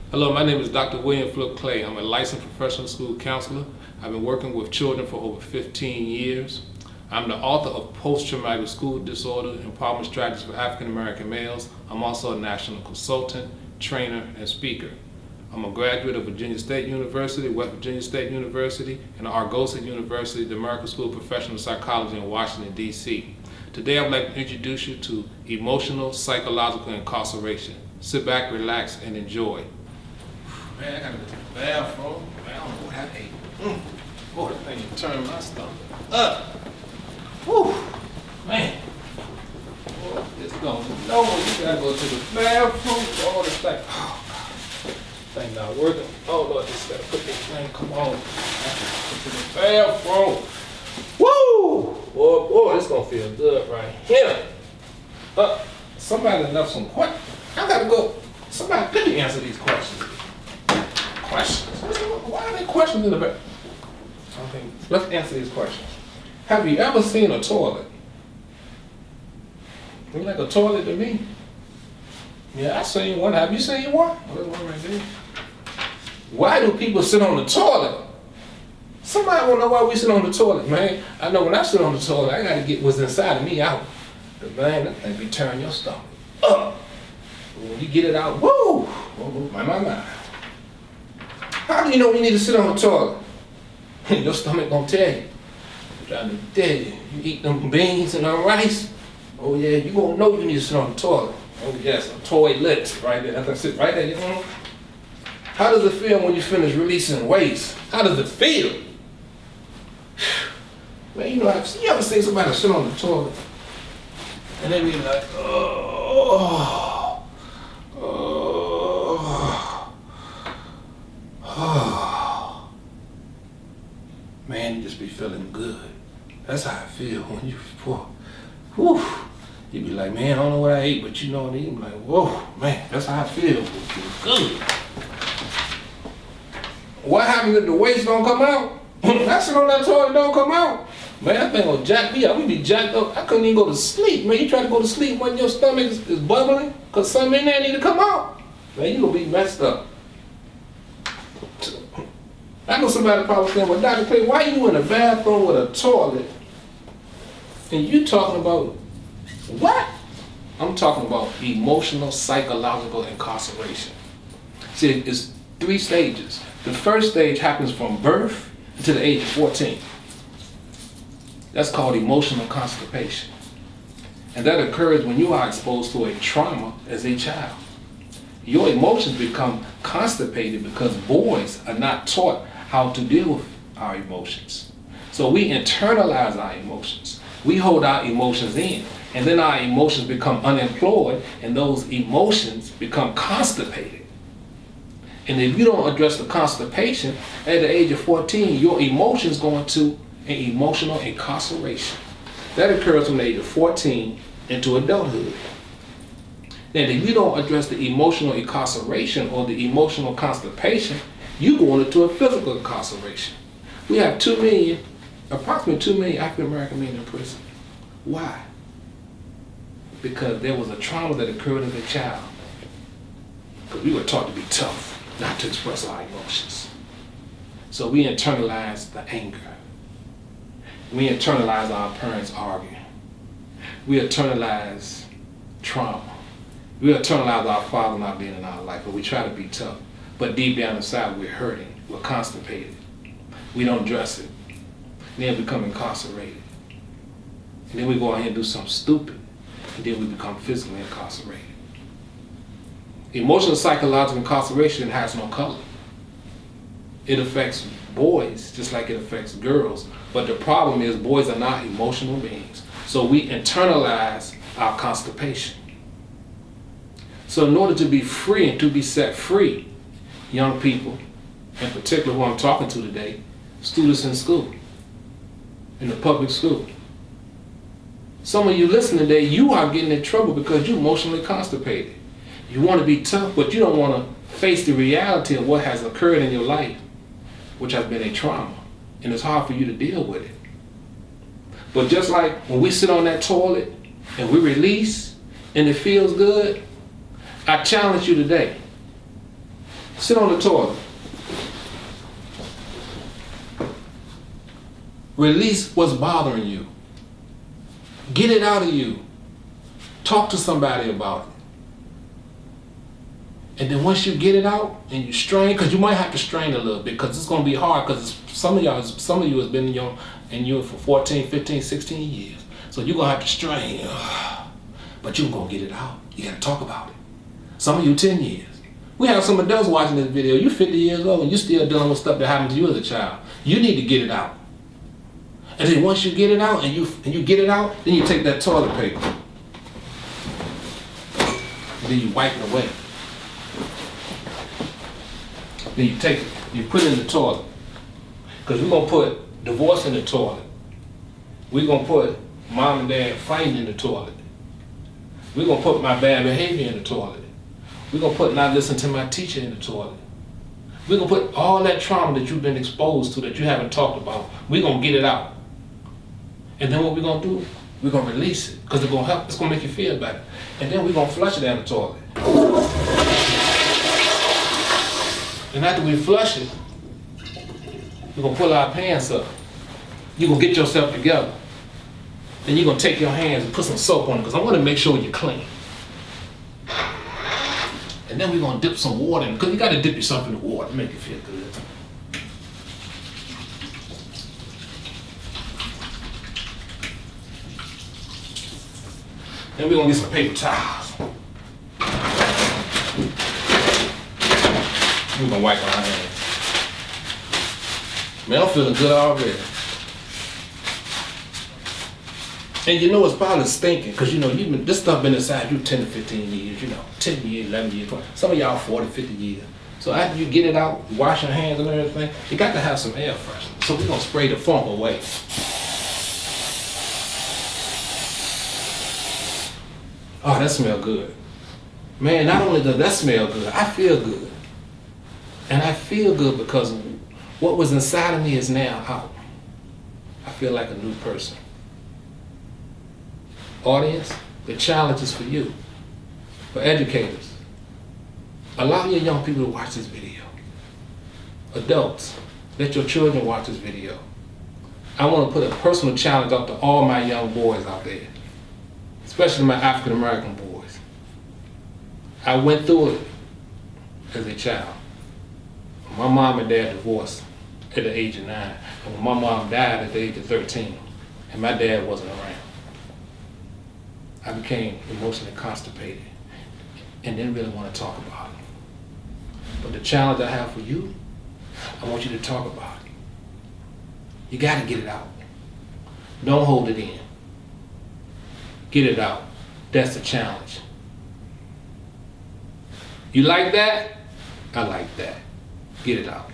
Hello, my name is Dr. William Flip Clay. I'm a licensed professional school counselor. I've been working with children for over 15 years. I'm the author of Post-Traumatic School Disorder Empowerment Strategies for African American Males. I'm also a national consultant, trainer, and speaker. I'm a graduate of Virginia State University, West Virginia State University, and Argosy University, the American School of Professional Psychology in Washington, D.C. Today, I'd like to introduce you to emotional, psychological incarceration. Sit back, relax, and enjoy. Man, I gotta go to the bathroom. Man, I don't know what I ate. Boy, that thing turned my stomach up. Whew, man. Boy, it's going no, you gotta go to the bathroom. All this thing. Oh, God. Thing not working. Oh, Lord, just gotta put this thing, come on. I gotta go to the bathroom. Woo! Boy, this gonna feel good right here. Somebody left some questions. I gotta go. Somebody, let me answer these questions. Questions? Why are there questions in the back? Okay, let's answer these questions. Have you ever seen a toilet? Look like a toilet to me. Yeah, I seen one. Have you seen one? Oh, there's one right there. Why do people sit on the toilet? Somebody wanna know why we sit on the toilet, man. I know when I sit on the toilet, I gotta get what's inside of me out. But man, that thing be turning your stomach up. When you get it out, woo! My. How do you know you need to sit on the toilet? Your stomach gonna tell you. I'm trying to tell you. You eat them beans and them rice, oh yeah, you gonna know you need to sit on the toilet. Oh yes, a toilet right there. That's it right there. You know? How does it feel when you finish releasing waste? How does it feel? Man, you know, you ever seen somebody sit on the toilet and they be like, oh. Man, you just be feeling good. That's how I feel when you, whew. You be like, man, I don't know what I ate, but you know what I mean? Like, whoa, man, that's how I feel. It feels good. What happens if the waste don't come out? When I sit on that toilet, don't come out. Man, that thing will jack me up. We be jacked up. I couldn't even go to sleep. Man, you try to go to sleep when your stomach is bubbling because something in there need to come out. Man, you gonna be messed up. I know somebody probably saying, well, Dr. Clay, why you in the bathroom with a toilet and you talking about what? I'm talking about emotional, psychological incarceration. See, it's 3 stages. The first stage happens from birth to the age of 14. That's called emotional constipation. And that occurs when you are exposed to a trauma as a child. Your emotions become constipated because boys are not taught how to deal with our emotions. So we internalize our emotions. We hold our emotions in, and then our emotions become unemployed, and those emotions become constipated. And if you don't address the constipation, at the age of 14, your emotions go into an emotional incarceration. That occurs from the age of 14 into adulthood. And if you don't address the emotional incarceration or the emotional constipation, you go into a physical incarceration. We have approximately 2 million African American men in prison. Why? Because there was a trauma that occurred as a child. Because we were taught to be tough, not to express our emotions. So we internalize the anger. We internalize our parents arguing. We internalize trauma. We internalize our father not being in our life, but we try to be tough. But deep down inside, we're hurting. We're constipated. We don't address it. Then we become incarcerated. And then we go out here and do something stupid. And then we become physically incarcerated. Emotional psychological incarceration has no color. It affects boys just like it affects girls. But the problem is boys are not emotional beings. So we internalize our constipation. So in order to be free and to be set free, young people, in particular who I'm talking to today, students in school, in the public school. Some of you listening today, you are getting in trouble because you're emotionally constipated. You want to be tough, but you don't want to face the reality of what has occurred in your life, which has been a trauma, and it's hard for you to deal with it. But just like when we sit on that toilet and we release and it feels good, I challenge you today. Sit on the toilet. Release what's bothering you. Get it out of you. Talk to somebody about it. And then once you get it out and you strain, because you might have to strain a little bit, because it's going to be hard, because some of you has been in you for 14, 15, 16 years. So you're going to have to strain. But you're going to get it out. You got to talk about it. Some of you 10 years. We have some adults watching this video. You're 50 years old and you're still dealing with stuff that happened to you as a child. You need to get it out. And then once you get it out and you get it out, then you take that toilet paper. And then you wipe it away. Then you take it, you put it in the toilet. Because we're going to put divorce in the toilet. We're going to put mom and dad fighting in the toilet. We're going to put my bad behavior in the toilet. We're going to put not listening to my teacher in the toilet. We're going to put all that trauma that you've been exposed to that you haven't talked about. We're going to get it out. And then what we're going to do, we're going to release it. Because it's going to help, it's going to make you feel better. And then we're going to flush it down the toilet. And after we flush it, we're going to pull our pants up. You're going to get yourself together. Then you're going to take your hands and put some soap on it, because I want to make sure you're clean. And then we're going to dip some water in, because you got to dip yourself in the water to make it feel good. Then we're going to get some paper towels. We're going to wipe our hands. Man, I'm feeling good already. And you know it's probably stinking, because you know this stuff been inside you 10 to 15 years, 10 years, 11 years, 20. Some of y'all 40, 50 years. So after you get it out, wash your hands and everything, you got to have some air freshener. So we're going to spray the funk away. Oh, that smells good. Man, not only does that smell good, I feel good. And I feel good because what was inside of me is now out. I feel like a new person. Audience, the challenge is for you, for educators. Allow your young people to watch this video. Adults, let your children watch this video. I want to put a personal challenge out to all my young boys out there, especially my African American boys. I went through it as a child. My mom and dad divorced at the age of 9, and when my mom died at the age of 13, and my dad wasn't around. I became emotionally constipated and didn't really want to talk about it. But the challenge I have for you, I want you to talk about it. You got to get it out. Don't hold it in. Get it out. That's the challenge. You like that? I like that. Get it out.